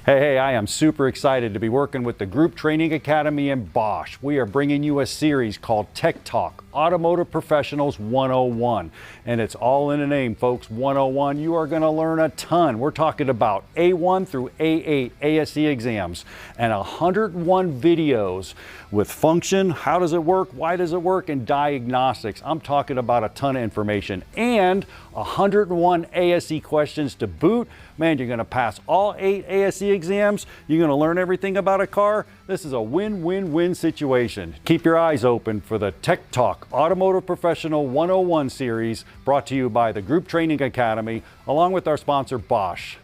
Hey, I am super excited to be working with the Group Training Academy in Bosch. We are bringing you a series called Tech Talk, Automotive Professionals 101. And it's all in the name, folks, 101. You are going to learn a ton. We're talking about A1 through A8 ASE exams and 101 videos with function, how does it work, why does it work, and diagnostics. I'm talking about a ton of information and 101 ASE questions to boot. Man, you're going to pass all 8 ASE exams. You're going to learn everything about a car. This is a win-win-win situation. Keep your eyes open for the Tech Talk Automotive Professional 101 series brought to you by the Group Training Academy along with our sponsor Bosch.